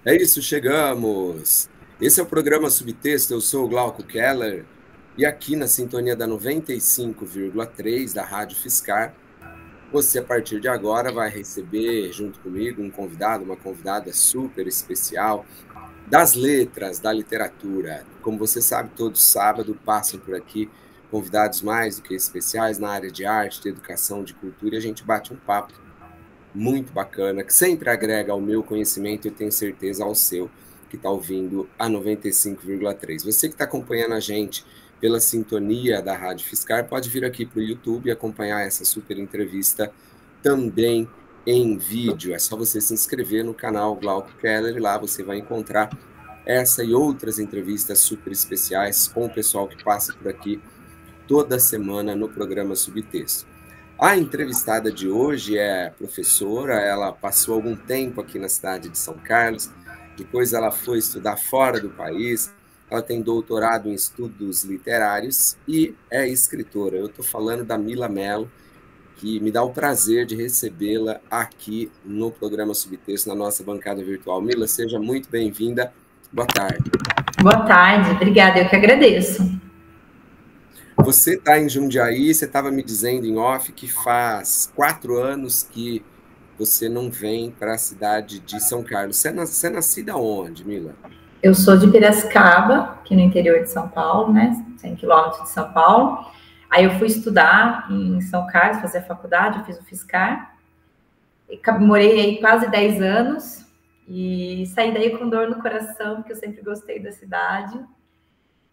É isso, chegamos! Esse é o programa Subtexto, eu sou o Glauco Keller, e aqui na sintonia da 95,3 da Rádio Fiscar, você a partir de agora vai receber, junto comigo, um convidado, uma convidada super especial, das letras, da literatura. Como você sabe, todo sábado passam por aqui convidados mais do que especiais na área de arte, de educação, de cultura, e a gente bate um papo muito bacana, que sempre agrega ao meu conhecimento e tenho certeza ao seu, que está ouvindo a 95,3. Você que está acompanhando a gente pela sintonia da Rádio Fiscar, pode vir aqui para o YouTube e acompanhar essa super entrevista também em vídeo. É só você se inscrever no canal Glauco Keller e lá você vai encontrar essa e outras entrevistas super especiais com o pessoal que passa por aqui toda semana no programa Subtexto. A entrevistada de hoje é professora, ela passou algum tempo aqui na cidade de São Carlos, depois ela foi estudar fora do país, ela tem doutorado em estudos literários e é escritora. Eu estou falando da Mila Mello, que me dá o prazer de recebê-la aqui no programa Subtexto, na nossa bancada virtual. Mila, seja muito bem-vinda. Boa tarde. Boa tarde, obrigada, eu que agradeço. Você está em Jundiaí, você estava me dizendo em off que faz 4 anos que você não vem para a cidade de São Carlos. Você é nascida onde, Mila? Eu sou de Piracicaba, aqui no interior de São Paulo, né? 100 quilômetros de São Paulo. Aí eu fui estudar em São Carlos, fazer a faculdade, eu fiz o Fiscar. Morei aí quase 10 anos e saí daí com dor no coração, porque eu sempre gostei da cidade.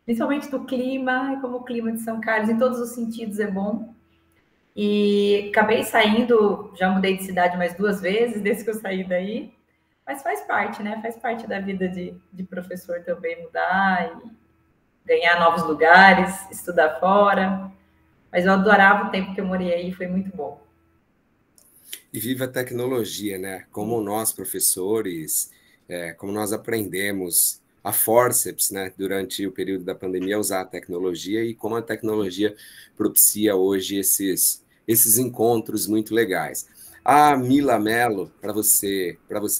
Principalmente do clima, como o clima de São Carlos, em todos os sentidos é bom. E acabei saindo, já mudei de cidade mais 2 vezes, desde que eu saí daí. Mas faz parte, né? Faz parte da vida de professor também mudar e ganhar novos lugares, estudar fora. Mas eu adorava o tempo que eu morei aí, foi muito bom. E viva a tecnologia, né? Como nós, professores, como nós aprendemos a forceps, né, durante o período da pandemia, a usar a tecnologia e como a tecnologia propicia hoje esses encontros muito legais. A Mila Mello, para você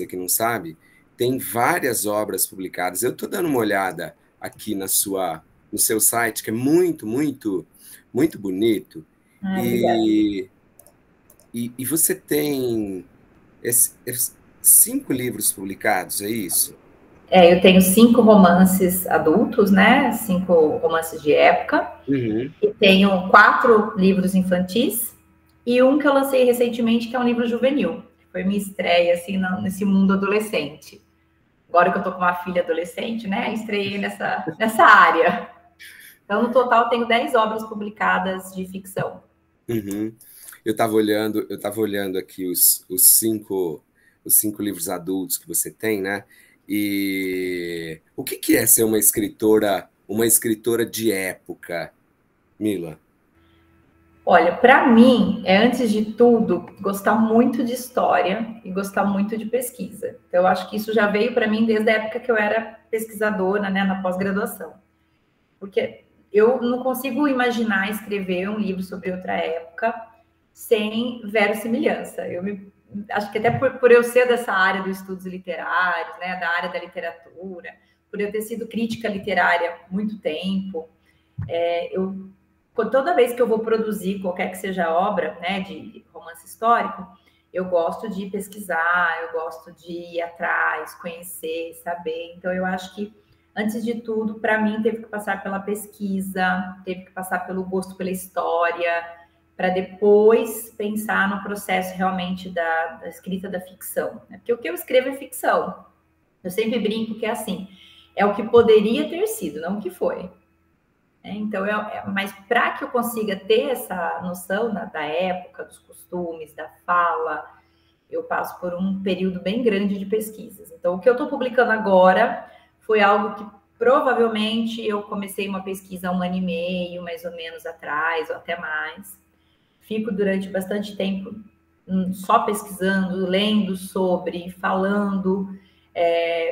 que não sabe, tem várias obras publicadas. Eu estou dando uma olhada aqui no seu site, que é muito, muito, muito bonito. Obrigada. E você tem 5 livros publicados, é isso? Eu tenho 5 romances adultos, né? 5 romances de época. Uhum. E tenho 4 livros infantis e um que eu lancei recentemente, que é um livro juvenil. Foi minha estreia, assim, nesse mundo adolescente. Agora que eu tô com uma filha adolescente, né? Estreiei nessa área. Então, no total, tenho 10 obras publicadas de ficção. Uhum. Eu tava olhando aqui os cinco livros adultos que você tem, né? E o que é ser uma escritora de época, Mila? Olha, para mim, antes de tudo, gostar muito de história e gostar muito de pesquisa. Então, eu acho que isso já veio para mim desde a época que eu era pesquisadora, né, na pós-graduação. Porque eu não consigo imaginar escrever um livro sobre outra época sem verossimilhança. Acho que até por eu ser dessa área dos estudos literários, né, da área da literatura, por eu ter sido crítica literária há muito tempo, eu toda vez que eu vou produzir qualquer que seja a obra, né, de romance histórico, eu gosto de pesquisar, eu gosto de ir atrás, conhecer, saber. Então, eu acho que, antes de tudo, para mim, teve que passar pela pesquisa, teve que passar pelo gosto pela história, para depois pensar no processo realmente da escrita da ficção. Né? Porque o que eu escrevo é ficção. Eu sempre brinco que é assim, é o que poderia ter sido, não o que foi. Então, mas para que eu consiga ter essa noção da época, dos costumes, da fala, eu passo por um período bem grande de pesquisas. Então, o que eu estou publicando agora foi algo que provavelmente eu comecei uma pesquisa há 1 ano e meio, mais ou menos atrás, ou até mais. Fico durante bastante tempo só pesquisando, lendo sobre, falando,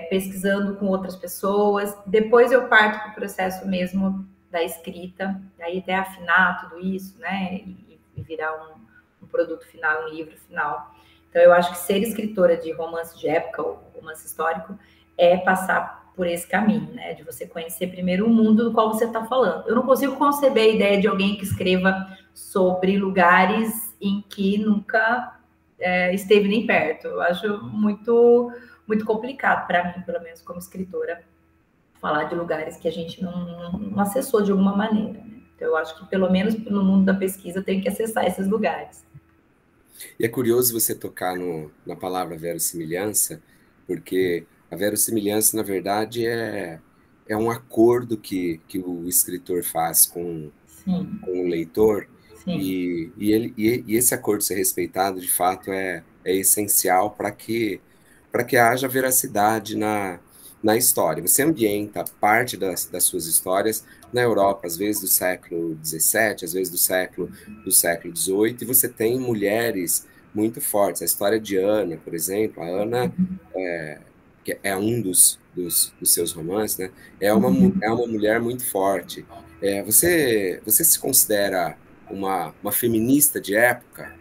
pesquisando com outras pessoas. Depois eu parto para o processo mesmo da escrita, aí até afinar tudo isso, né? E virar um produto final, um livro final. Então, eu acho que ser escritora de romance de época, ou romance histórico, é passar por esse caminho, né? De você conhecer primeiro o mundo do qual você está falando. Eu não consigo conceber a ideia de alguém que escreva sobre lugares em que nunca esteve nem perto. Eu acho muito, muito complicado para mim, pelo menos como escritora, falar de lugares que a gente não acessou de alguma maneira, né? Então, eu acho que, pelo menos no mundo da pesquisa, tem que acessar esses lugares. E é curioso você tocar na palavra verossimilhança, porque a verossimilhança, na verdade, é um acordo que o escritor faz com o leitor, e esse acordo ser respeitado, de fato, é essencial para que haja veracidade na história. Você ambienta parte das suas histórias na Europa, às vezes do século XVII, às vezes do século XVIII, e você tem mulheres muito fortes. A história de Ana, por exemplo, a Ana, que é um dos seus romances, né? É uma mulher muito forte. Você se considera uma feminista de época?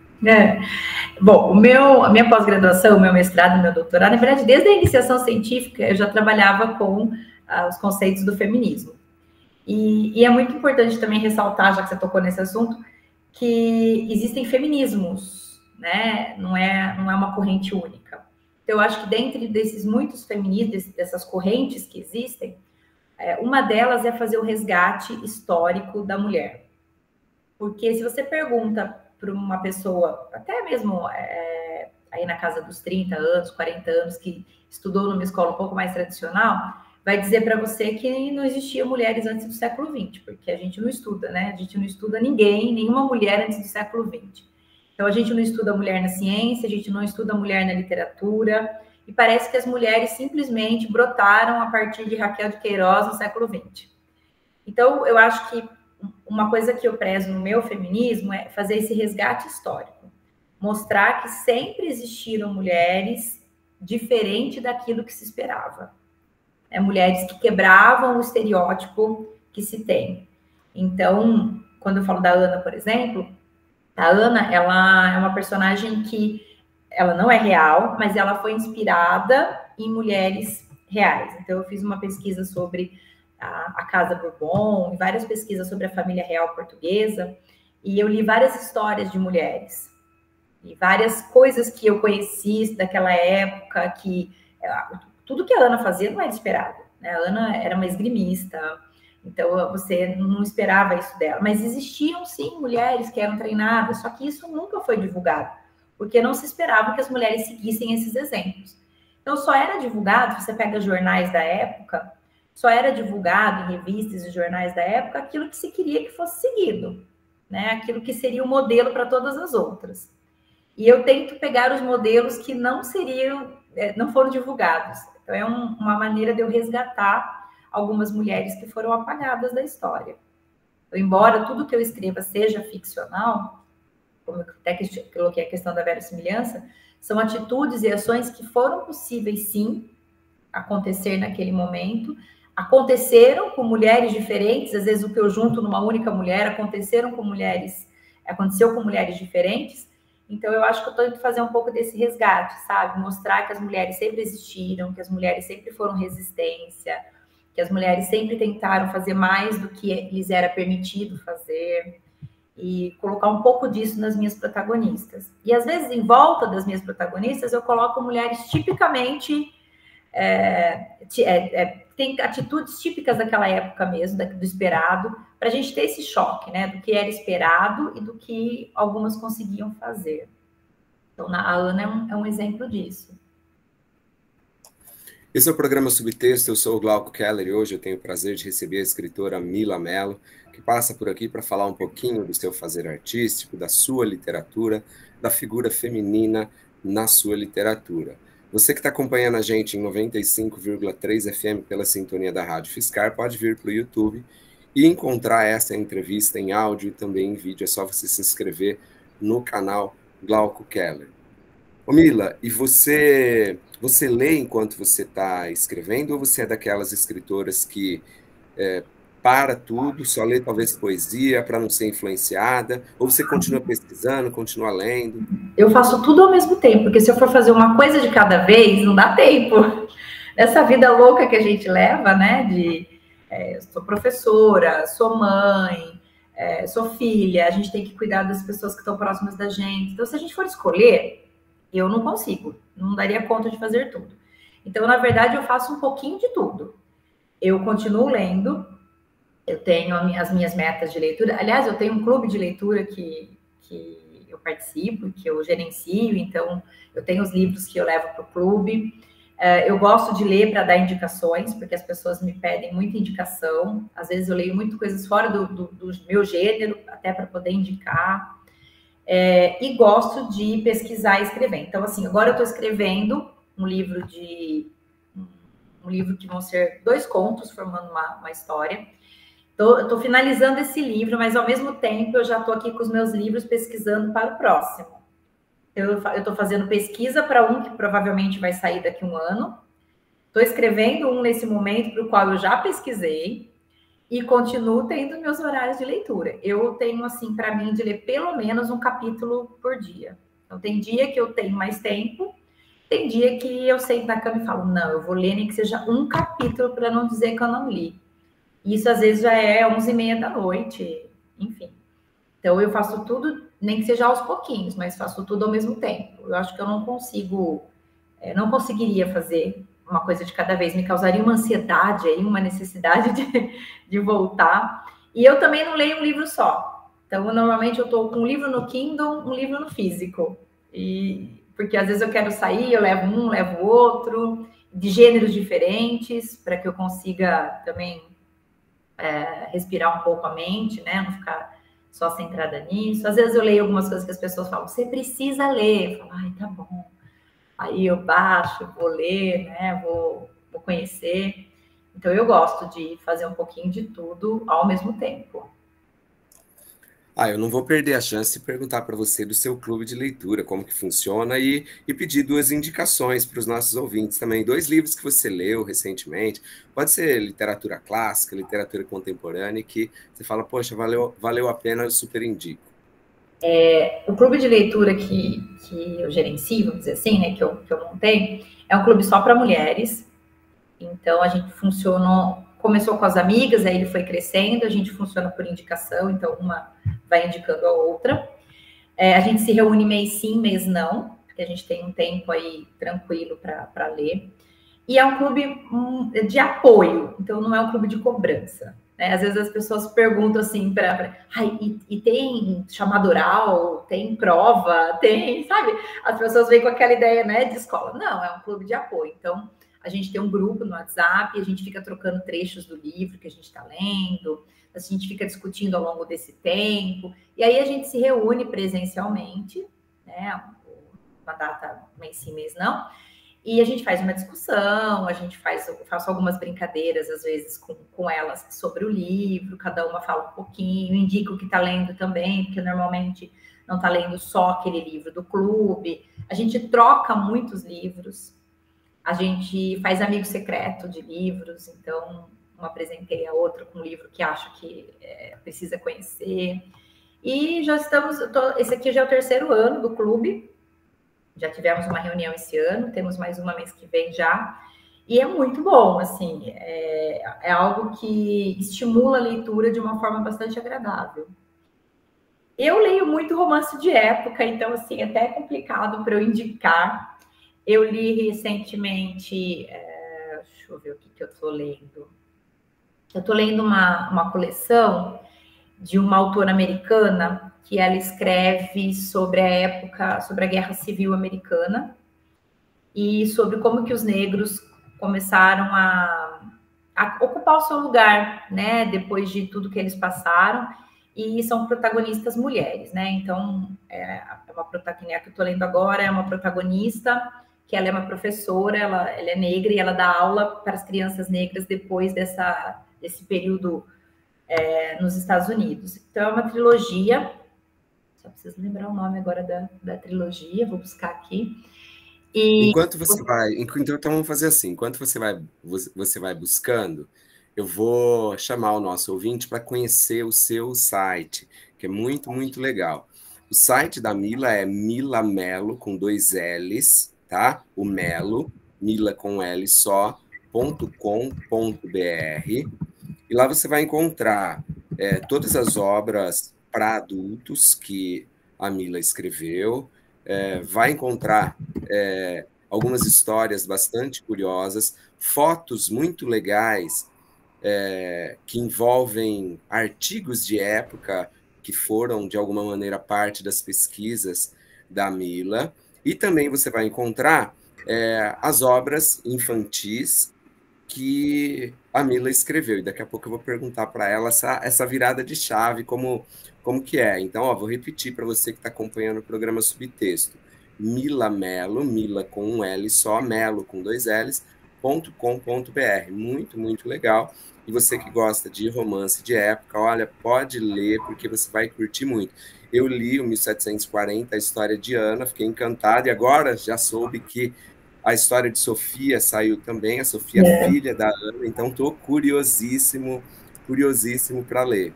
Bom, a minha pós-graduação, o meu mestrado, o meu doutorado, na verdade, desde a iniciação científica, eu já trabalhava com os conceitos do feminismo. E é muito importante também ressaltar, já que você tocou nesse assunto, que existem feminismos, né? Não é uma corrente única. Então, eu acho que dentro desses muitos feminismos, dessas correntes que existem, uma delas é fazer o resgate histórico da mulher. Porque se você pergunta para uma pessoa, até mesmo aí na casa dos 30 anos, 40 anos, que estudou numa escola um pouco mais tradicional, vai dizer para você que não existia mulheres antes do século XX, porque a gente não estuda, né? A gente não estuda ninguém, nenhuma mulher antes do século XX. Então, a gente não estuda a mulher na ciência, a gente não estuda a mulher na literatura, e parece que as mulheres simplesmente brotaram a partir de Raquel de Queiroz no século XX. Então, eu acho que uma coisa que eu prezo no meu feminismo é fazer esse resgate histórico. Mostrar que sempre existiram mulheres diferente daquilo que se esperava. Mulheres que quebravam o estereótipo que se tem. Então, quando eu falo da Ana, por exemplo, a Ana, ela é uma personagem que ela não é real, mas ela foi inspirada em mulheres reais. Então, eu fiz uma pesquisa sobre a Casa Bourbon, e várias pesquisas sobre a família real portuguesa, e eu li várias histórias de mulheres, e várias coisas que eu conheci daquela época, que tudo que a Ana fazia não era esperado, né? A Ana era uma esgrimista, então você não esperava isso dela, mas existiam sim mulheres que eram treinadas, só que isso nunca foi divulgado, porque não se esperava que as mulheres seguissem esses exemplos. Então só era divulgado, você pega jornais da época, só era divulgado em revistas e jornais da época aquilo que se queria que fosse seguido, né? Aquilo que seria o modelo para todas as outras. E eu tento pegar os modelos que não foram divulgados. Então, é uma maneira de eu resgatar algumas mulheres que foram apagadas da história. Então, embora tudo que eu escreva seja ficcional, como eu até coloquei a questão da verossimilhança, são atitudes e ações que foram possíveis, sim, acontecer naquele momento, aconteceram com mulheres diferentes, às vezes o que eu junto numa única mulher, aconteceu com mulheres diferentes. Então, eu acho que eu estou indo fazer um pouco desse resgate, sabe? Mostrar que as mulheres sempre existiram, que as mulheres sempre foram resistência, que as mulheres sempre tentaram fazer mais do que lhes era permitido fazer, e colocar um pouco disso nas minhas protagonistas. E, às vezes, em volta das minhas protagonistas, eu coloco mulheres tipicamente... tem atitudes típicas daquela época mesmo, do esperado, para a gente ter esse choque, né, do que era esperado e do que algumas conseguiam fazer. Então, a Ana é um exemplo disso. Esse é o programa Subtexto, eu sou o Glauco Keller e hoje eu tenho o prazer de receber a escritora Mila Mello, que passa por aqui para falar um pouquinho do seu fazer artístico, da sua literatura, da figura feminina na sua literatura. Você que está acompanhando a gente em 95,3 FM pela sintonia da Rádio Fiscar, pode vir para o YouTube e encontrar essa entrevista em áudio e também em vídeo. É só você se inscrever no canal Glauco Keller. Ô Mila, e você lê enquanto você está escrevendo ou você é daquelas escritoras que para tudo, só lê talvez poesia para não ser influenciada, ou você continua pesquisando, continua lendo? Eu faço tudo ao mesmo tempo, porque se eu for fazer uma coisa de cada vez, não dá tempo. Nessa vida louca que a gente leva, né? Sou professora, sou mãe, sou filha, a gente tem que cuidar das pessoas que estão próximas da gente. Então, se a gente for escolher, eu não consigo, não daria conta de fazer tudo. Então, na verdade, eu faço um pouquinho de tudo. Eu continuo lendo, eu tenho as minhas metas de leitura. Aliás, eu tenho um clube de leitura que eu participo, que eu gerencio, então eu tenho os livros que eu levo para o clube. Eu gosto de ler para dar indicações, porque as pessoas me pedem muita indicação. Às vezes eu leio muito coisas fora do meu gênero, até para poder indicar. E gosto de pesquisar e escrever. Então, assim, agora eu estou escrevendo um livro que vão ser 2 contos, formando uma história. Eu estou finalizando esse livro, mas ao mesmo tempo eu já estou aqui com os meus livros pesquisando para o próximo. Eu estou fazendo pesquisa para um que provavelmente vai sair daqui a um ano. Estou escrevendo um nesse momento para o qual eu já pesquisei e continuo tendo meus horários de leitura. Eu tenho, assim, para mim, de ler pelo menos um capítulo por dia. Então, tem dia que eu tenho mais tempo, tem dia que eu sento na cama e falo, não, eu vou ler nem que seja um capítulo para não dizer que eu não li. Isso, às vezes, já é 11h30 da noite, enfim. Então, eu faço tudo, nem que seja aos pouquinhos, mas faço tudo ao mesmo tempo. Eu acho que eu não conseguiria fazer uma coisa de cada vez, me causaria uma ansiedade aí, uma necessidade de voltar. E eu também não leio um livro só. Então, normalmente eu estou com um livro no Kindle, um livro no físico. Porque às vezes eu quero sair, eu levo um, levo outro, de gêneros diferentes, para que eu consiga também respirar um pouco a mente, né? Não ficar só centrada nisso. Às vezes eu leio algumas coisas que as pessoas falam, você precisa ler. Eu falo, ai, tá bom. Aí eu baixo, vou ler, né? Vou conhecer. Então eu gosto de fazer um pouquinho de tudo ao mesmo tempo. Eu não vou perder a chance de perguntar para você do seu clube de leitura, como que funciona, e pedir 2 indicações para os nossos ouvintes também. 2 livros que você leu recentemente, pode ser literatura clássica, literatura contemporânea, que você fala, poxa, valeu a pena, eu super indico. O clube de leitura que eu gerencio, vamos dizer assim, né, que eu montei, é um clube só para mulheres. Então, a gente começou com as amigas, aí ele foi crescendo, a gente funciona por indicação, então uma vai indicando a outra. A gente se reúne mês sim, mês não, porque a gente tem um tempo aí tranquilo para ler. E é um clube de apoio, então não é um clube de cobrança. Né? Às vezes as pessoas perguntam assim, e tem chamada oral, tem prova, tem, sabe? As pessoas vêm com aquela ideia, né, de escola. Não, é um clube de apoio. Então, a gente tem um grupo no WhatsApp, a gente fica trocando trechos do livro que a gente está lendo, a gente fica discutindo ao longo desse tempo, e aí a gente se reúne presencialmente, né, uma data mês sim, mês não, e a gente faz uma discussão, eu faço algumas brincadeiras, às vezes, com elas sobre o livro, cada uma fala um pouquinho, indica o que está lendo também, porque normalmente não está lendo só aquele livro do clube, a gente troca muitos livros, a gente faz amigo secreto de livros, então uma apresentei a outra com um livro que acho que precisa conhecer. E já esse aqui já é o 3º ano do clube, já tivemos uma reunião esse ano, temos mais uma mês que vem já, e é muito bom, assim, é algo que estimula a leitura de uma forma bastante agradável. Eu leio muito romance de época, então, assim, até é complicado para eu indicar. Eu li recentemente, deixa eu ver o que eu estou lendo. Eu estou lendo uma coleção de uma autora americana que ela escreve sobre a época, sobre a Guerra Civil Americana e sobre como que os negros começaram a ocupar o seu lugar, né, depois de tudo que eles passaram, e são protagonistas mulheres, né, então, uma protagonista que eu estou lendo agora é uma protagonista, que ela é uma professora, ela é negra e ela dá aula para as crianças negras depois desse período nos Estados Unidos. Então, é uma trilogia, só preciso lembrar o nome agora da trilogia, vou buscar aqui. Então vamos fazer assim, enquanto você vai buscando, eu vou chamar o nosso ouvinte para conhecer o seu site, que é muito, muito legal. O site da Mila é Mila Mello, com 2 L's, tá? O Mello, Mila com L só, e lá você vai encontrar todas as obras para adultos que a Mila escreveu, vai encontrar algumas histórias bastante curiosas, fotos muito legais que envolvem artigos de época que foram, de alguma maneira, parte das pesquisas da Mila, e também você vai encontrar as obras infantis que a Mila escreveu, e daqui a pouco eu vou perguntar para ela essa virada de chave, como que é. Então, vou repetir para você que está acompanhando o programa Subtexto. Mila Mello, Mila com um L só, Mello com 2 L's, .com.br. Muito, muito legal. E você que gosta de romance de época, olha, pode ler, porque você vai curtir muito. Eu li o 1740, a história de Ana, fiquei encantado, e agora já soube que a história de Sofia saiu também, a Sofia, filha da Ana, então estou curiosíssimo para ler.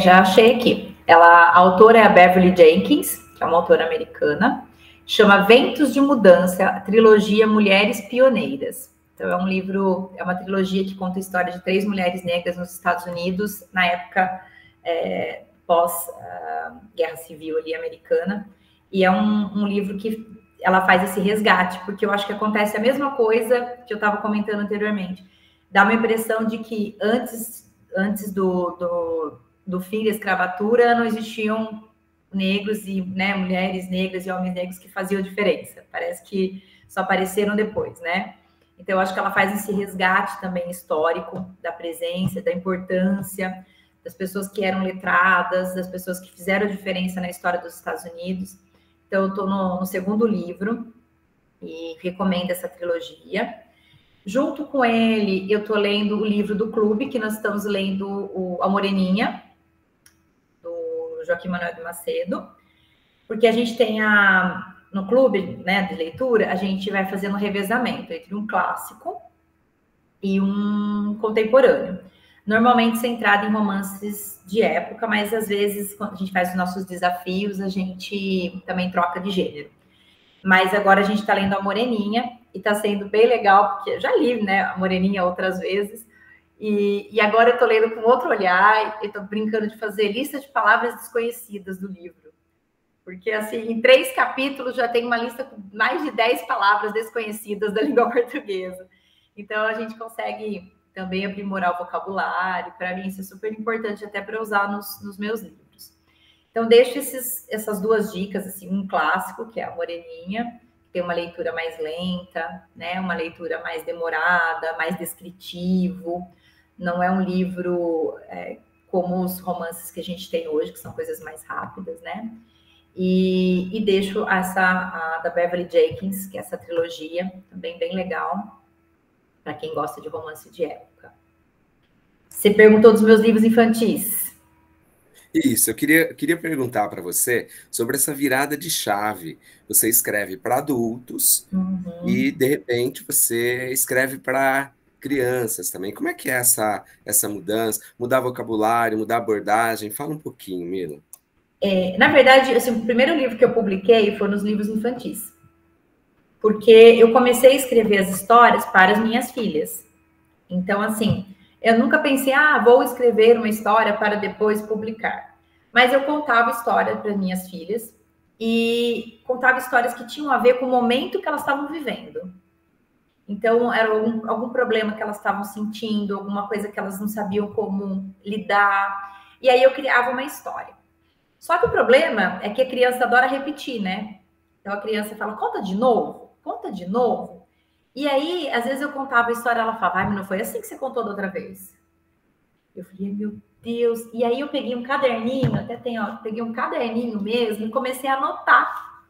Já achei aqui. A autora é a Beverly Jenkins, que é uma autora americana, chama Ventos de Mudança, a trilogia Mulheres Pioneiras. Então, é um livro, é uma trilogia que conta a história de 3 mulheres negras nos Estados Unidos, na época pós-guerra civil ali americana, e é um livro que ela faz esse resgate, porque eu acho que acontece a mesma coisa que eu estava comentando anteriormente. Dá uma impressão de que antes do fim da escravatura não existiam negros e mulheres negras e homens negros que faziam diferença. Parece que só apareceram depois, né? Então, eu acho que ela faz esse resgate também histórico da presença, da importância das pessoas que eram letradas, das pessoas que fizeram diferença na história dos Estados Unidos. Então, eu estou no segundo livro e recomendo essa trilogia. Junto com ele, eu estou lendo o livro do Clube, que nós estamos lendo A Moreninha, do Joaquim Manuel de Macedo, porque a gente tem no clube, né, de leitura, a gente vai fazendo um revezamento entre um clássico e um contemporâneo. Normalmente centrado em romances de época, mas às vezes, quando a gente faz os nossos desafios, a gente também troca de gênero. Mas agora a gente está lendo A Moreninha, e está sendo bem legal, porque eu já li, né, A Moreninha outras vezes, e agora eu estou lendo com outro olhar, e estou brincando de fazer lista de palavras desconhecidas do livro. Porque, assim, em 3 capítulos já tem uma lista com mais de 10 palavras desconhecidas da língua portuguesa. Então, a gente consegue também aprimorar o vocabulário. Para mim, isso é super importante até para usar nos meus livros. Então, deixo essas 2 dicas, assim, um clássico, que é A Moreninha, que tem uma leitura mais lenta, né? Uma leitura mais demorada, mais descritivo. Não é um livro como os romances que a gente tem hoje, que são coisas mais rápidas, né? E deixo a da Beverly Jenkins, que é essa trilogia, também bem legal, para quem gosta de romance de época. Você perguntou dos meus livros infantis. Isso, eu queria perguntar para você sobre essa virada de chave. Você escreve para adultos e, de repente, você escreve para crianças também. Como é que é essa mudança? Mudar vocabulário, mudar abordagem? Fala um pouquinho, Mila. Na verdade, assim, o primeiro livro que eu publiquei foi nos livros infantis. Porque eu comecei a escrever as histórias para as minhas filhas. Então, assim, eu nunca pensei, vou escrever uma história para depois publicar. Mas eu contava histórias para minhas filhas e contava histórias que tinham a ver com o momento que elas estavam vivendo. Então, era algum problema que elas estavam sentindo, alguma coisa que elas não sabiam como lidar. E aí eu criava uma história. Só que o problema é que a criança adora repetir, né? Então, a criança fala, conta de novo. E aí, às vezes eu contava a história, ela falava, mas não foi assim que você contou da outra vez. Eu falei, meu Deus. E aí eu peguei um caderninho, peguei um caderninho mesmo e comecei a anotar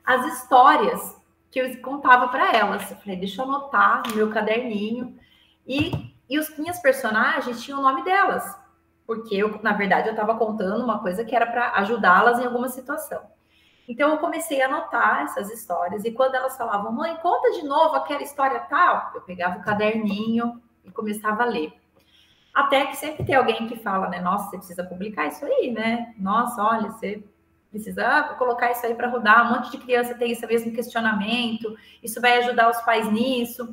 as histórias que eu contava para elas. Eu falei, deixa eu anotar no meu caderninho. E minhas personagens tinham o nome delas. Porque na verdade, eu estava contando uma coisa que era para ajudá-las em alguma situação. Então, eu comecei a anotar essas histórias, e quando elas falavam, mãe, conta de novo aquela história tal, eu pegava o caderninho e começava a ler. Até que sempre tem alguém que fala, né, nossa, você precisa publicar isso aí, né? Nossa, olha, você precisa colocar isso aí para rodar, um monte de criança tem esse mesmo questionamento, isso vai ajudar os pais nisso.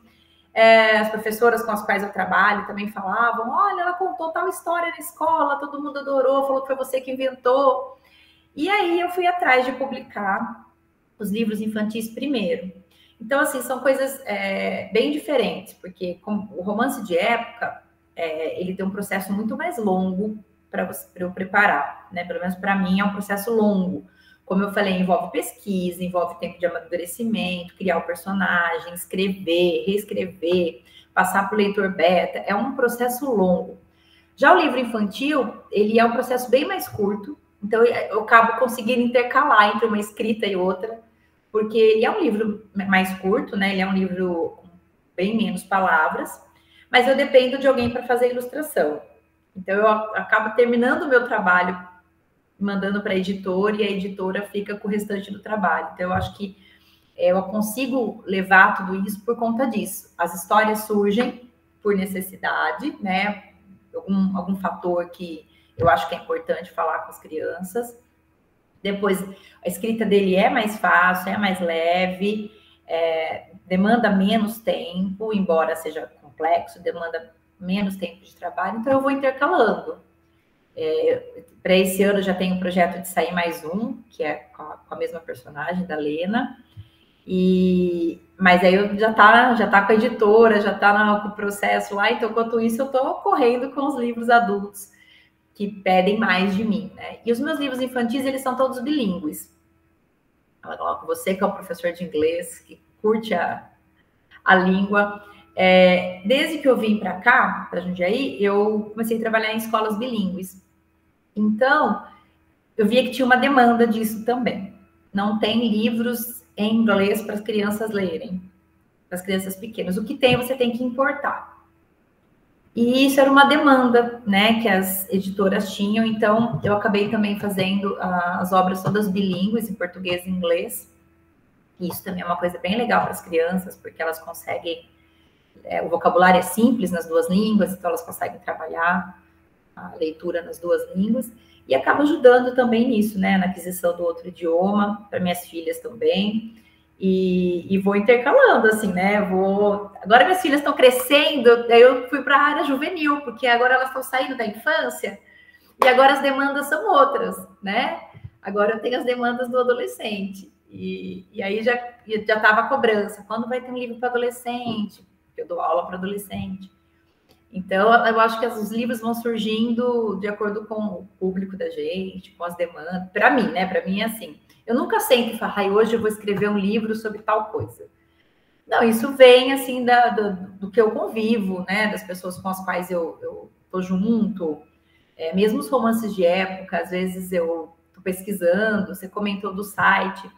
As professoras com as quais eu trabalho também falavam, olha, ela contou tal história na escola, todo mundo adorou, falou que foi você que inventou. E aí eu fui atrás de publicar os livros infantis primeiro. Então, assim, são coisas bem diferentes, porque o romance de época, ele tem um processo muito mais longo para eu preparar, né? Pelo menos para mim é um processo longo. Como eu falei, envolve pesquisa, envolve tempo de amadurecimento, criar o personagem, escrever, reescrever, passar para o leitor beta. É um processo longo. Já o livro infantil, ele é um processo bem mais curto, então eu acabo conseguindo intercalar entre uma escrita e outra, porque ele é um livro mais curto, né? Ele é um livro com bem menos palavras, mas eu dependo de alguém para fazer a ilustração. Então eu acabo terminando o meu trabalho, mandando para a editora, e a editora fica com o restante do trabalho. Então eu acho que eu consigo levar tudo isso por conta disso. As histórias surgem por necessidade, né? Algum fator que eu acho que é importante falar com as crianças. Depois, a escrita dele é mais fácil, é mais leve, demanda menos tempo, embora seja complexo, demanda menos tempo de trabalho, então eu vou intercalando. Para esse ano já tem um projeto de sair mais um, que é com a mesma personagem, da Lena, mas aí eu já tá com a editora, já tá com o processo lá, então enquanto isso eu tô correndo com os livros adultos que pedem mais de mim, né? E os meus livros infantis, eles são todos bilíngues. Você que é o professor de inglês, que curte a língua, desde que eu vim para cá, para Jundiaí, eu comecei a trabalhar em escolas bilíngues. Então, eu via que tinha uma demanda disso também. Não tem livros em inglês para as crianças lerem, para as crianças pequenas. O que tem, você tem que importar. E isso era uma demanda, né, que as editoras tinham, então eu acabei também fazendo as obras todas bilíngues, em português e inglês. E isso também é uma coisa bem legal para as crianças, porque elas conseguem, o vocabulário é simples nas duas línguas, então elas conseguem trabalhar a leitura nas duas línguas, e acaba ajudando também nisso, né, na aquisição do outro idioma, para minhas filhas também. E vou intercalando, assim, né? Agora minhas filhas estão crescendo, daí eu fui para a área juvenil, porque agora elas estão saindo da infância e agora as demandas são outras, né? Agora eu tenho as demandas do adolescente. E aí já estava a cobrança. Quando vai ter um livro para adolescente? Eu dou aula para adolescente. Então, eu acho que os livros vão surgindo de acordo com o público da gente, com as demandas. Para mim, né? Para mim é assim. Eu nunca sento e falo, hoje eu vou escrever um livro sobre tal coisa. Não, isso vem, assim, do que eu convivo, né? Das pessoas com as quais eu tô junto. Mesmo os romances de época, às vezes eu tô pesquisando, você comentou do site.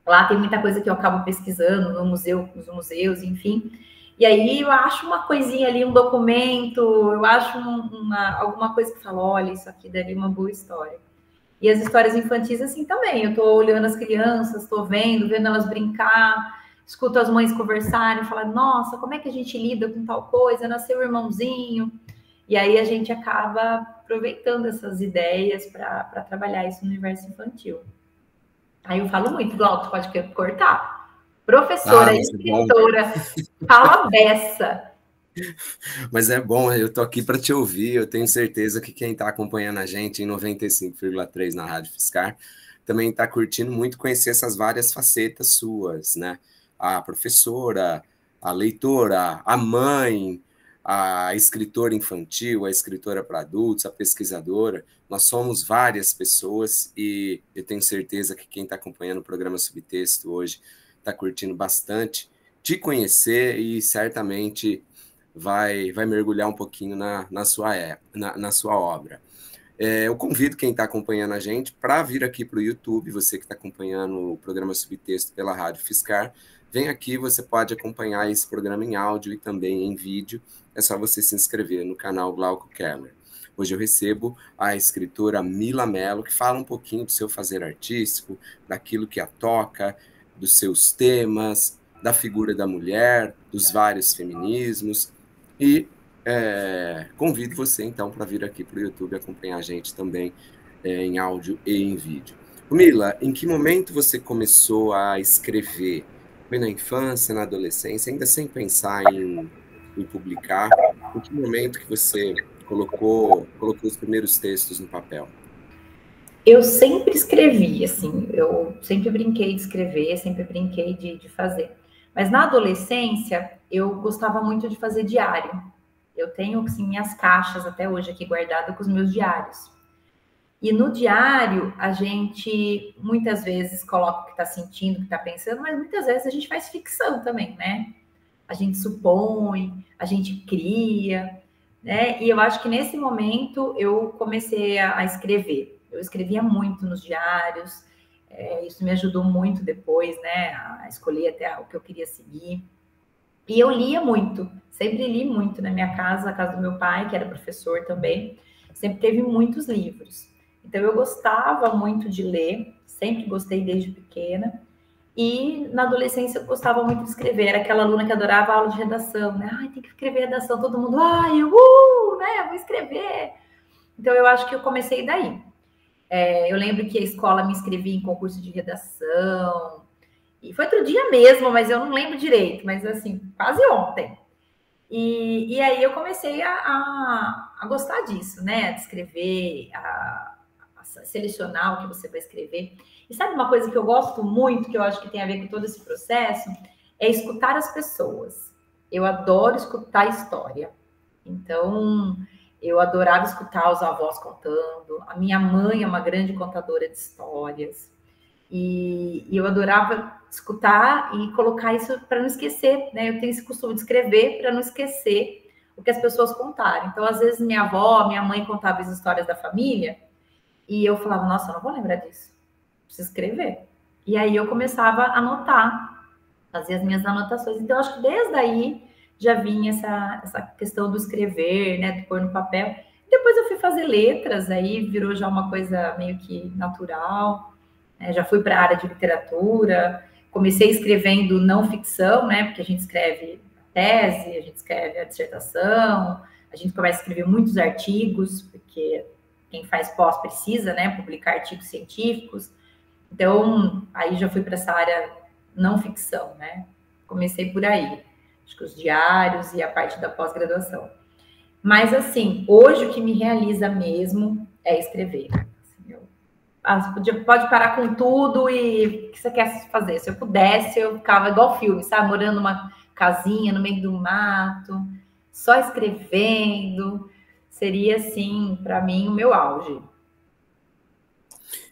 Lá tem muita coisa que eu acabo pesquisando nos museus, enfim. E aí eu acho uma coisinha ali, um documento, eu acho alguma coisa que fala, olha, isso aqui daria uma boa história. E as histórias infantis, assim, também. Eu estou olhando as crianças, estou vendo elas brincar, escuto as mães conversarem, falar, nossa, como é que a gente lida com tal coisa? Nasceu o irmãozinho. E aí a gente acaba aproveitando essas ideias para trabalhar isso no universo infantil. Aí eu falo muito, Glauco, pode cortar. Professora, escritora, fala beça. Mas é bom, eu tô aqui para te ouvir, eu tenho certeza que quem está acompanhando a gente em 95,3 na Rádio Fiscar também está curtindo muito conhecer essas várias facetas suas, né? A professora, a leitora, a mãe, a escritora infantil, a escritora para adultos, a pesquisadora. Nós somos várias pessoas e eu tenho certeza que quem está acompanhando o programa Subtexto hoje está curtindo bastante te conhecer e certamente vai mergulhar um pouquinho na sua obra. Eu convido quem está acompanhando a gente para vir aqui para o YouTube, você que está acompanhando o programa Subtexto pela Rádio Fiscar, vem aqui, você pode acompanhar esse programa em áudio e também em vídeo, é só você se inscrever no canal Glauco Keller. Hoje eu recebo a escritora Mila Mello, que fala um pouquinho do seu fazer artístico, daquilo que a toca, dos seus temas, da figura da mulher, dos vários feminismos, e convido você, então, para vir aqui para o YouTube acompanhar a gente também em áudio e em vídeo. Mila, em que momento você começou a escrever? Foi na infância, na adolescência, ainda sem pensar em publicar? Em que momento que você colocou os primeiros textos no papel? Eu sempre escrevi, assim, eu sempre brinquei de escrever, sempre brinquei de fazer. Mas na adolescência, eu gostava muito de fazer diário. Eu tenho, assim, minhas caixas até hoje aqui guardadas com os meus diários. E no diário, a gente muitas vezes coloca o que está sentindo, o que está pensando, mas muitas vezes a gente faz ficção também, né? A gente supõe, a gente cria, né? E eu acho que nesse momento eu comecei a escrever. Eu escrevia muito nos diários, isso me ajudou muito depois, né? A escolher até o que eu queria seguir. E eu lia muito, sempre li muito na minha casa, na casa do meu pai, que era professor também, sempre teve muitos livros. Então eu gostava muito de ler, sempre gostei desde pequena. E na adolescência eu gostava muito de escrever, era aquela aluna que adorava a aula de redação, né? Ai, tem que escrever redação, todo mundo, ai, né? Vou escrever. Então eu acho que eu comecei daí. Eu lembro que a escola me inscrevia em concurso de redação, e foi outro dia mesmo, mas eu não lembro direito, mas assim, quase ontem. E aí eu comecei a gostar disso, né? De escrever, a selecionar o que você vai escrever. E sabe uma coisa que eu gosto muito, que eu acho que tem a ver com todo esse processo? É escutar as pessoas. Eu adoro escutar história. Então, eu adorava escutar os avós contando. A minha mãe é uma grande contadora de histórias. E eu adorava escutar e colocar isso para não esquecer, né? Eu tenho esse costume de escrever para não esquecer o que as pessoas contaram. Então, às vezes, minha avó, minha mãe contava as histórias da família e eu falava, nossa, eu não vou lembrar disso. Preciso escrever. E aí eu começava a anotar, fazer as minhas anotações. Então, acho que desde aí já vinha essa questão do escrever, né? Do pôr no papel. Depois eu fui fazer letras, aí virou já uma coisa meio que natural. Já fui para a área de literatura, comecei escrevendo não ficção, né? Porque a gente escreve a tese, a gente escreve a dissertação, a gente começa a escrever muitos artigos, porque quem faz pós precisa, né? Publicar artigos científicos. Então, aí já fui para essa área não ficção, né? Comecei por aí, acho que os diários e a parte da pós-graduação. Mas, assim, hoje o que me realiza mesmo é escrever. Pode parar com tudo e o que você quer fazer? Se eu pudesse, eu ficava igual filme, sabe? Morando numa casinha no meio do mato, só escrevendo. Seria, assim, para mim, o meu auge.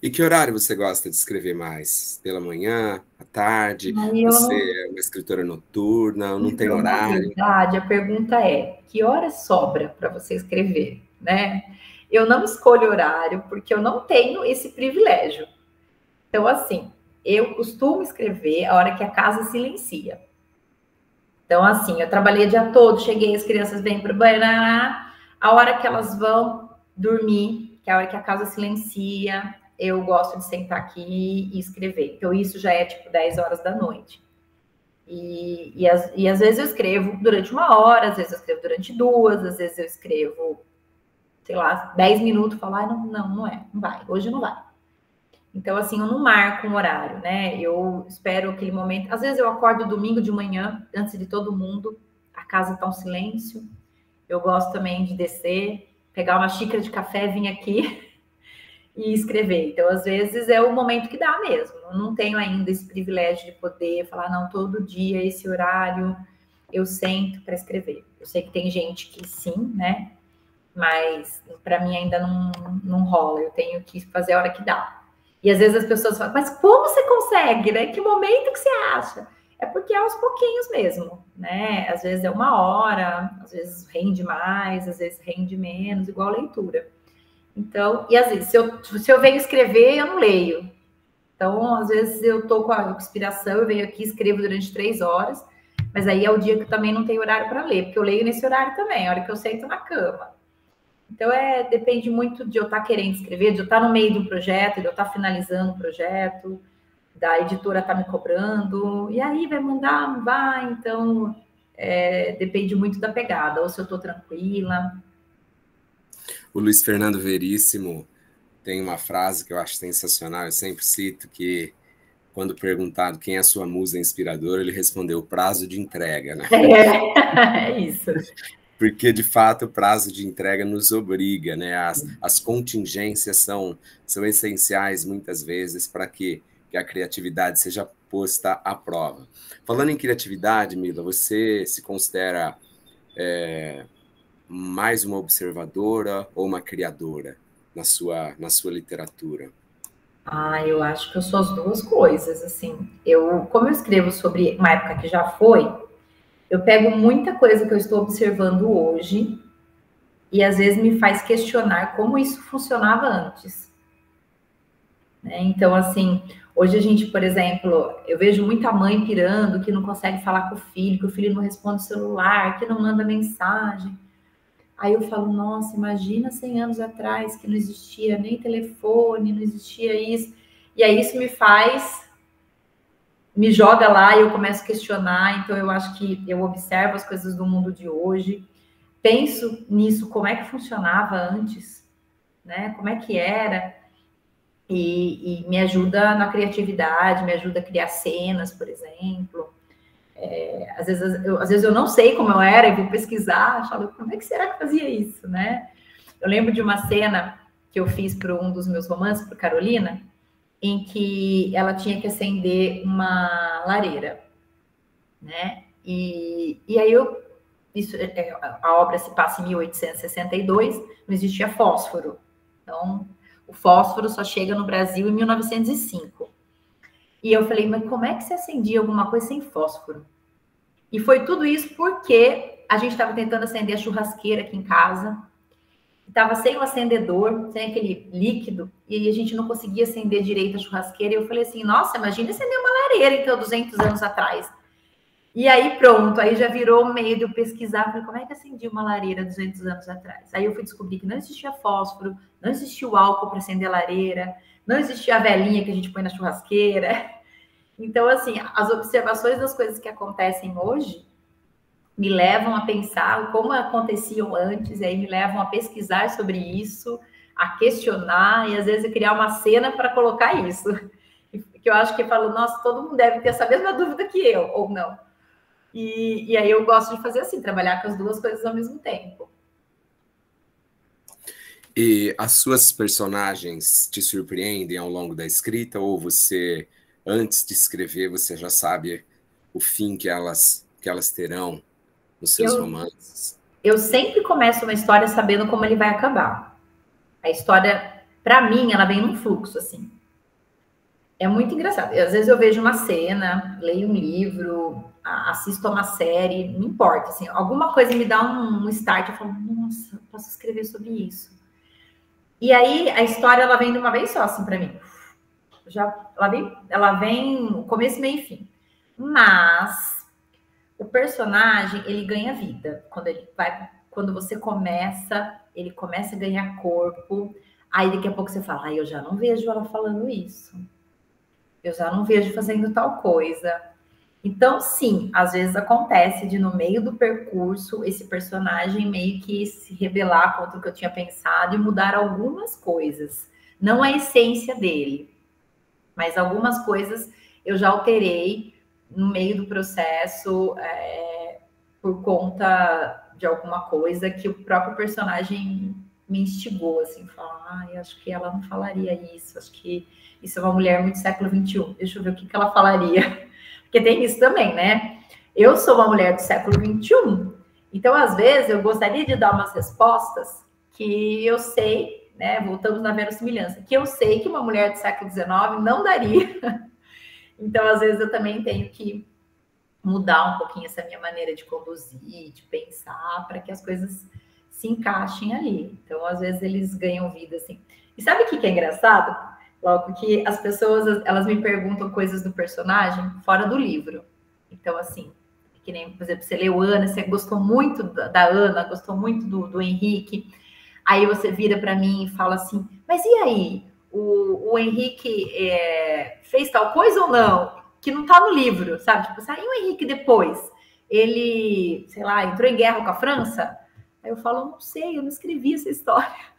E que horário você gosta de escrever mais? Pela manhã, à tarde? Aí eu Você não... é uma escritora noturna, não tem Então, na horário? verdade, a pergunta é: que hora sobra para você escrever, né? Eu não escolho horário porque eu não tenho esse privilégio. Então, assim, eu costumo escrever a hora que a casa silencia. Então, assim, eu trabalhei o dia todo, cheguei, as crianças vêm para o banho, a hora que elas vão dormir, que é a hora que a casa silencia, eu gosto de sentar aqui e escrever. Então, isso já é tipo 10 horas da noite. E às vezes eu escrevo durante uma hora, às vezes eu escrevo durante duas, às vezes eu escrevo, sei lá, 10 minutos, falar, não é, não vai, hoje não vai. Então, assim, eu não marco um horário, né? Eu espero aquele momento. Às vezes eu acordo domingo de manhã, antes de todo mundo, a casa tá um silêncio. Eu gosto também de descer, pegar uma xícara de café, vir aqui e escrever. Então, às vezes é o momento que dá mesmo. Eu não tenho ainda esse privilégio de poder falar, não, todo dia, esse horário, eu sento para escrever. Eu sei que tem gente que sim, né? Mas para mim ainda não rola. Eu tenho que fazer a hora que dá. E às vezes as pessoas falam, mas como você consegue, né? Que momento que você acha? É porque é aos pouquinhos mesmo, né? Às vezes é uma hora, às vezes rende mais, às vezes rende menos, igual a leitura. Então, e às vezes, se eu venho escrever, eu não leio. Então, às vezes eu tô com a inspiração, eu venho aqui, escrevo durante 3 horas, mas aí é o dia que eu também não tenho horário para ler, porque eu leio nesse horário também, a hora que eu sento na cama. Então, depende muito de eu estar querendo escrever, de eu estar no meio de um projeto, de eu estar finalizando o projeto, da editora estar me cobrando, e aí vai mandar, não vai, então depende muito da pegada, ou se eu estou tranquila. O Luiz Fernando Veríssimo tem uma frase que eu acho sensacional, eu sempre cito, que quando perguntado quem é a sua musa inspiradora, ele respondeu o prazo de entrega, né? É isso. Porque, de fato, o prazo de entrega nos obriga, né? As contingências são essenciais, muitas vezes, para que a criatividade seja posta à prova. Falando em criatividade, Mila, você se considera mais uma observadora ou uma criadora na sua literatura? Eu acho que eu sou as duas coisas, assim. Como eu escrevo sobre uma época que já foi, eu pego muita coisa que eu estou observando hoje e às vezes me faz questionar como isso funcionava antes. Né? Então, assim, hoje a gente, por exemplo, eu vejo muita mãe pirando que não consegue falar com o filho, que o filho não responde o celular, que não manda mensagem. Aí eu falo, nossa, imagina 100 anos atrás que não existia nem telefone, não existia isso. E aí isso me joga lá e eu começo a questionar. Então eu acho que eu observo as coisas do mundo de hoje, penso nisso, como é que funcionava antes, né? Como é que era? E me ajuda na criatividade, me ajuda a criar cenas, por exemplo. Às vezes eu não sei como eu era e vou pesquisar, falo, como é que será que fazia isso, né? Eu lembro de uma cena que eu fiz para um dos meus romances, para Carolina, em que ela tinha que acender uma lareira, né? E aí a obra se passa em 1862, não existia fósforo. Então, o fósforo só chega no Brasil em 1905. E eu falei, mas como é que se acendia alguma coisa sem fósforo? E foi tudo isso porque a gente estava tentando acender a churrasqueira aqui em casa, estava sem o acendedor, sem aquele líquido, e a gente não conseguia acender direito a churrasqueira. E eu falei assim, nossa, imagina acender uma lareira, então, 200 anos atrás. E aí, pronto, aí já virou meio de eu pesquisar, falei, como é que acendia uma lareira 200 anos atrás? Aí eu fui descobrir que não existia fósforo, não existia o álcool para acender a lareira, não existia a velinha que a gente põe na churrasqueira. Então, assim, as observações das coisas que acontecem hoje me levam a pensar como aconteciam antes, e aí me levam a pesquisar sobre isso, a questionar, e às vezes criar uma cena para colocar isso. Que eu acho que eu falo, nossa, todo mundo deve ter essa mesma dúvida que eu, ou não. E aí eu gosto de fazer assim, trabalhar com as duas coisas ao mesmo tempo. E as suas personagens te surpreendem ao longo da escrita, ou você, antes de escrever, você já sabe o fim que elas terão nos seus romances? Eu sempre começo uma história sabendo como ele vai acabar. A história, para mim, ela vem num fluxo, assim. É muito engraçado. Às vezes eu vejo uma cena, leio um livro, assisto a uma série, não importa, assim, alguma coisa me dá um start, eu falo, nossa, posso escrever sobre isso. E aí a história, ela vem de uma vez só, assim, para mim. Ela vem começo, meio e fim. Mas o personagem, ele ganha vida. Quando você começa, ele começa a ganhar corpo. Aí daqui a pouco você fala, eu já não vejo ela falando isso. Eu já não vejo fazendo tal coisa. Então, sim, às vezes acontece de no meio do percurso esse personagem meio que se rebelar contra o que eu tinha pensado e mudar algumas coisas. Não a essência dele, mas algumas coisas eu já alterei no meio do processo por conta de alguma coisa que o próprio personagem me instigou, assim, falar, acho que ela não falaria isso, acho que isso é uma mulher muito século XXI, deixa eu ver o que ela falaria. Porque tem isso também, né? Eu sou uma mulher do século XXI, então, às vezes, eu gostaria de dar umas respostas que eu sei, né? Voltamos na verossimilhança, que eu sei que uma mulher do século XIX não daria. Então, às vezes, eu também tenho que mudar um pouquinho essa minha maneira de conduzir, de pensar, para que as coisas se encaixem ali. Então, às vezes, eles ganham vida, assim. E sabe o que é engraçado? Logo que as pessoas, elas me perguntam coisas do personagem fora do livro. Então, assim, que nem, por exemplo, você leu Ana, você gostou muito da Ana, gostou muito do Henrique, aí você vira para mim e fala assim, mas e aí? O Henrique fez tal coisa ou não? Que não tá no livro, sabe? Tipo, e o Henrique depois? Ele, sei lá, entrou em guerra com a França? Aí eu falo, não sei, eu não escrevi essa história.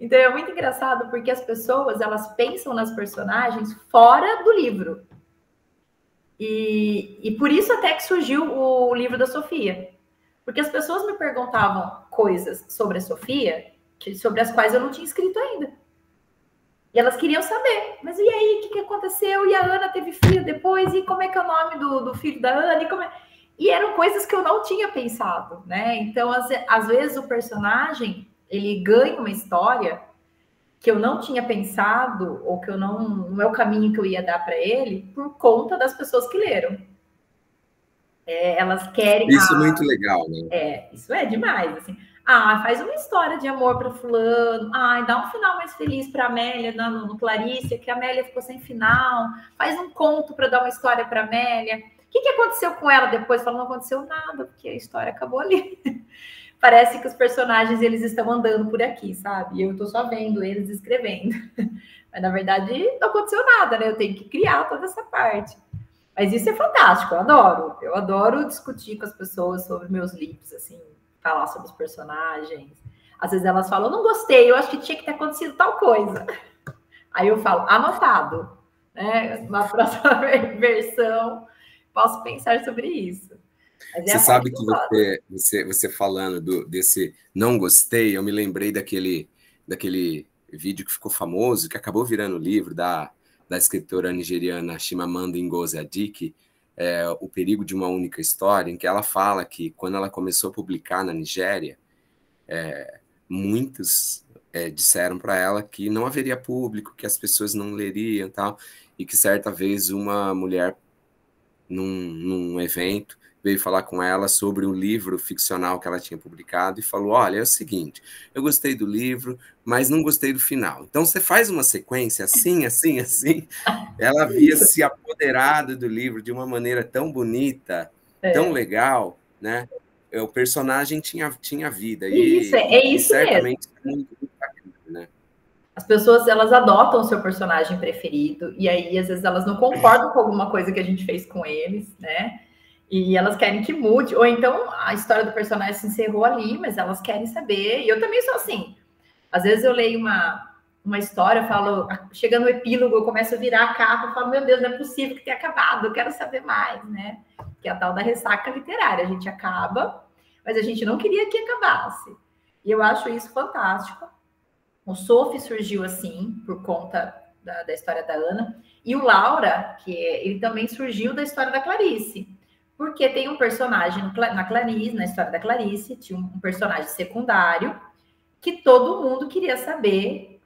Então é muito engraçado porque as pessoas, elas pensam nas personagens fora do livro. E por isso até que surgiu o livro da Sofia. Porque as pessoas me perguntavam coisas sobre a Sofia, sobre as quais eu não tinha escrito ainda. E elas queriam saber, mas e aí, o que aconteceu? E a Ana teve filho depois? E como é que é o nome do filho da Ana? E eram coisas que eu não tinha pensado, né? Então, às vezes, o personagem, ele ganha uma história que eu não tinha pensado, ou que eu não é o caminho que eu ia dar para ele, por conta das pessoas que leram. Elas querem... Isso é muito legal, né? Isso é demais, assim. Faz uma história de amor para fulano. Dá um final mais feliz para Amélia no Clarice, que a Amélia ficou sem final. Faz um conto para dar uma história para Amélia. O que aconteceu com ela depois? Fala, não aconteceu nada, porque a história acabou ali. Parece que os personagens, eles estão andando por aqui, sabe? E eu estou só vendo eles escrevendo. Mas, na verdade, não aconteceu nada, né? Eu tenho que criar toda essa parte. Mas isso é fantástico, eu adoro. Eu adoro discutir com as pessoas sobre meus livros, assim, falar sobre os personagens. Às vezes elas falam, não gostei, eu acho que tinha que ter acontecido tal coisa. Aí eu falo, anotado, né? Na próxima versão, posso pensar sobre isso. Você sabe que você falando desse não gostei, eu me lembrei daquele vídeo que ficou famoso, que acabou virando livro da escritora nigeriana Chimamanda Ngozi Adichie, O Perigo de uma Única História, em que ela fala que quando ela começou a publicar na Nigéria, muitos disseram para ela que não haveria público, que as pessoas não leriam, tal, e que certa vez uma mulher num evento veio falar com ela sobre um livro ficcional que ela tinha publicado e falou, olha, é o seguinte, eu gostei do livro, mas não gostei do final. Então, você faz uma sequência assim, assim, assim. Ela havia se apoderado do livro de uma maneira tão bonita, tão legal, né? O personagem tinha vida. Isso, é isso certamente mesmo. Muito bacana, né? As pessoas, elas adotam o seu personagem preferido, e aí, às vezes, elas não concordam com alguma coisa que a gente fez com eles, né? E elas querem que mude, ou então a história do personagem se encerrou ali, mas elas querem saber. E eu também sou assim. Às vezes eu leio uma história, eu falo, chega no epílogo, eu começo a virar a capa, eu falo, meu Deus, não é possível que tenha acabado, eu quero saber mais, né? Que é a tal da ressaca literária. A gente acaba, mas a gente não queria que acabasse. E eu acho isso fantástico. O Sophie surgiu assim, por conta da história da Ana. E o Laura, ele também surgiu da história da Clarice. Porque tem um personagem na Clarice, na história da Clarice, tinha um personagem secundário que todo mundo queria saber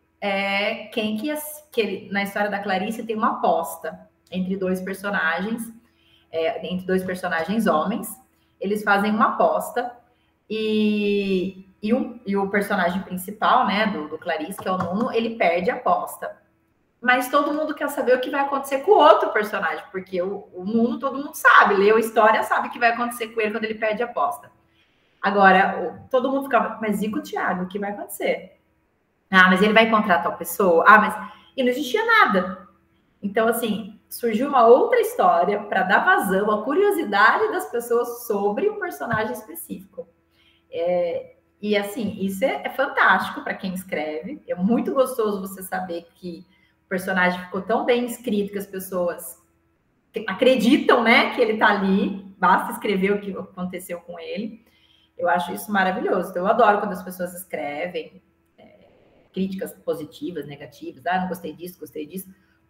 quem que na história da Clarice tem uma aposta entre dois personagens, homens. Eles fazem uma aposta e o personagem principal, né, do Clarice, que é o Nuno, ele perde a aposta. Mas todo mundo quer saber o que vai acontecer com o outro personagem, porque o Nuno todo mundo sabe, leu a história, sabe o que vai acontecer com ele quando ele perde a aposta. Agora, todo mundo ficava, mas e com o Thiago, o que vai acontecer? Mas ele vai encontrar tal pessoa? E não existia nada. Então, assim, surgiu uma outra história para dar vazão à curiosidade das pessoas sobre um personagem específico. E, assim, isso é fantástico para quem escreve. É muito gostoso você saber que o personagem ficou tão bem escrito que as pessoas acreditam, né, que ele está ali. Basta escrever o que aconteceu com ele. Eu acho isso maravilhoso. Então, eu adoro quando as pessoas escrevem críticas positivas, negativas. Não gostei disso,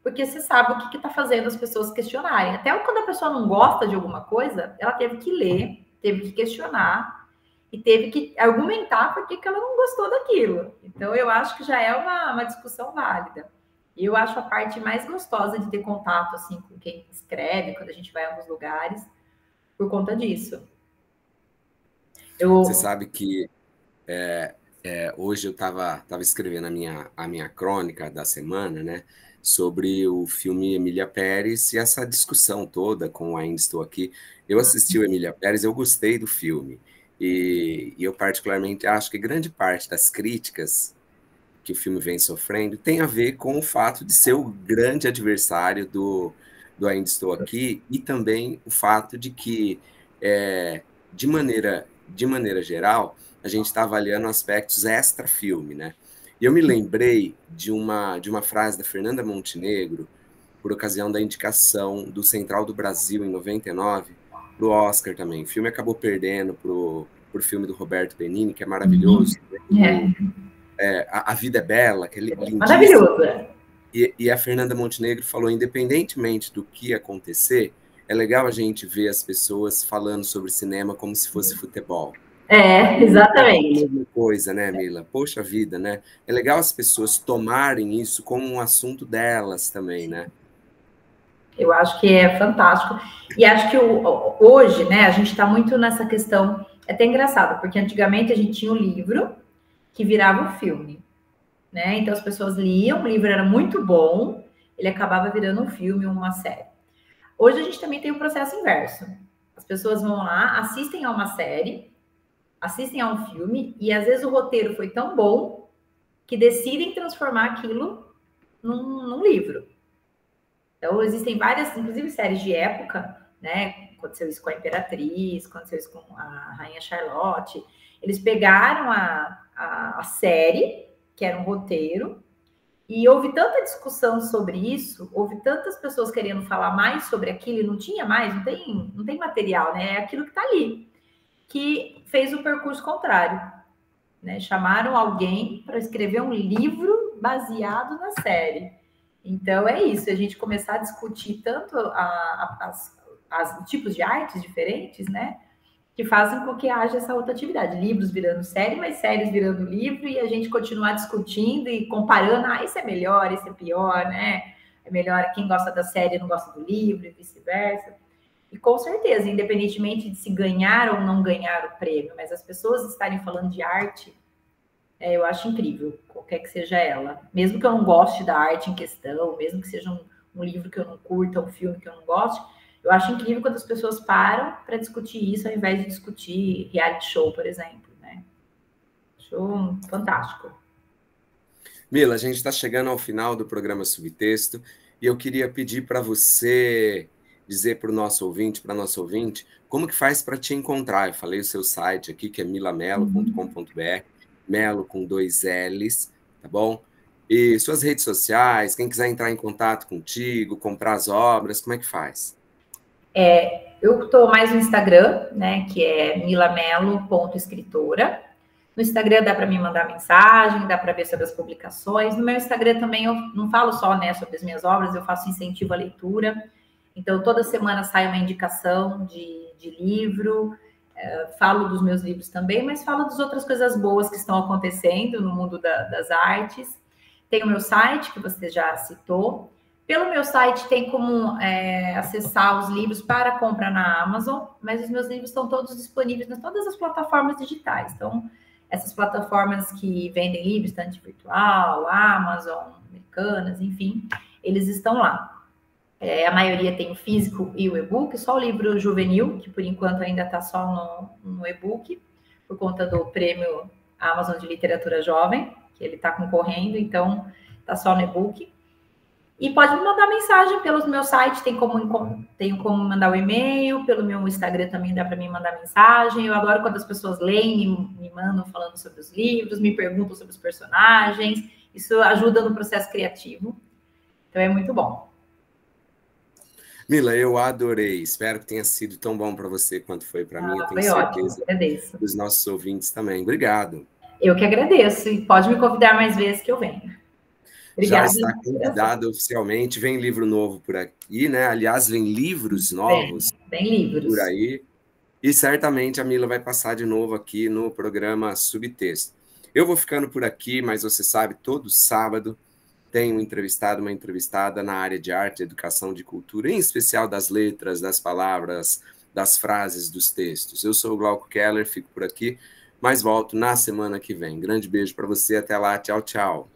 porque você sabe o que está fazendo as pessoas questionarem. Até quando a pessoa não gosta de alguma coisa, ela teve que ler, teve que questionar e teve que argumentar por que ela não gostou daquilo. Então, eu acho que já é uma discussão válida. E eu acho a parte mais gostosa de ter contato assim, com quem escreve, quando a gente vai a alguns lugares, por conta disso. Você sabe que hoje eu estava escrevendo a minha crônica da semana, né, sobre o filme Emília Pérez e essa discussão toda com Ainda Estou Aqui. Eu assisti o Emília Pérez, eu gostei do filme. E eu particularmente acho que grande parte das críticas que o filme vem sofrendo tem a ver com o fato de ser o grande adversário do Ainda Estou Aqui e também o fato de que, de maneira geral, a gente está avaliando aspectos extra-filme, né? E eu me lembrei de uma frase da Fernanda Montenegro, por ocasião da indicação do Central do Brasil, em 99, para o Oscar também. O filme acabou perdendo por filme do Roberto Benigni, que é maravilhoso. A Vida é Bela, que é lindíssimo. Maravilhoso. E a Fernanda Montenegro falou, independentemente do que acontecer, é legal a gente ver as pessoas falando sobre cinema como se fosse futebol. Exatamente. É uma coisa, né, Mila? Poxa vida, né? É legal as pessoas tomarem isso como um assunto delas também, né? Eu acho que é fantástico. E acho que hoje, né, a gente está muito nessa questão. É até engraçado, porque antigamente a gente tinha um livro que virava um filme, né? Então as pessoas liam, o livro era muito bom, ele acabava virando um filme, uma série. Hoje a gente também tem o processo inverso. As pessoas vão lá, assistem a uma série, assistem a um filme, e às vezes o roteiro foi tão bom que decidem transformar aquilo num livro. Então, existem várias, inclusive, séries de época, né? Aconteceu isso com a Imperatriz, aconteceu isso com a Rainha Charlotte. Eles pegaram a série, que era um roteiro, e houve tanta discussão sobre isso, houve tantas pessoas querendo falar mais sobre aquilo, e não tinha mais, não tem material, né? É aquilo que está ali, que fez o percurso contrário. Né? Chamaram alguém para escrever um livro baseado na série. Então, é isso, a gente começar a discutir tanto os tipos de artes diferentes, né? Que fazem com que haja essa outra atividade. Livros virando série, mas séries virando livro, e a gente continuar discutindo e comparando, esse é melhor, esse é pior, né? É melhor quem gosta da série não gosta do livro, e vice-versa. E com certeza, independentemente de se ganhar ou não ganhar o prêmio, mas as pessoas estarem falando de arte, eu acho incrível, qualquer que seja ela. Mesmo que eu não goste da arte em questão, mesmo que seja um livro que eu não curta, um filme que eu não goste, eu acho incrível quando as pessoas param para discutir isso, ao invés de discutir reality show, por exemplo. Né? Acho fantástico. Mila, a gente está chegando ao final do programa Subtexto, e eu queria pedir para você dizer para o nosso ouvinte, para a nossa ouvinte, como que faz para te encontrar. Eu falei o seu site aqui, que é milamelo.com.br, Melo com 2 L's, tá bom? E suas redes sociais, quem quiser entrar em contato contigo, comprar as obras, como é que faz? Eu estou mais no Instagram, né, que é milamelo.escritora. No Instagram dá para me mandar mensagem, dá para ver sobre as publicações. No meu Instagram também eu não falo só, né, sobre as minhas obras, eu faço incentivo à leitura. Então, toda semana sai uma indicação de livro, falo dos meus livros também, mas falo das outras coisas boas que estão acontecendo no mundo das artes. Tem o meu site, que você já citou. Pelo meu site tem como acessar os livros para compra na Amazon, mas os meus livros estão todos disponíveis em todas as plataformas digitais. Então, essas plataformas que vendem livros, Estante Virtual, Amazon, Americanas, enfim, eles estão lá. A maioria tem o físico e o e-book, só o livro juvenil, que por enquanto ainda está só no e-book, por conta do prêmio Amazon de Literatura Jovem, que ele está concorrendo, então está só no e-book. E pode me mandar mensagem pelo meu site, tenho como mandar o e-mail, pelo meu Instagram também dá para me mandar mensagem. Eu adoro quando as pessoas leem, me mandam falando sobre os livros, me perguntam sobre os personagens. Isso ajuda no processo criativo. Então é muito bom. Mila, eu adorei. Espero que tenha sido tão bom para você quanto foi para mim. Eu tenho certeza dos nossos ouvintes também. Obrigado. Eu que agradeço. E pode me convidar mais vezes que eu venho. Obrigada. Já está convidado oficialmente. Vem livro novo por aqui, né? Aliás, vem livros novos vem livros por aí. E certamente a Mila vai passar de novo aqui no programa Subtexto. Eu vou ficando por aqui, mas você sabe, todo sábado tem um entrevistado, uma entrevistada na área de arte, educação, de cultura, em especial das letras, das palavras, das frases, dos textos. Eu sou o Glauco Keller, fico por aqui, mas volto na semana que vem. Grande beijo para você, até lá, tchau, tchau.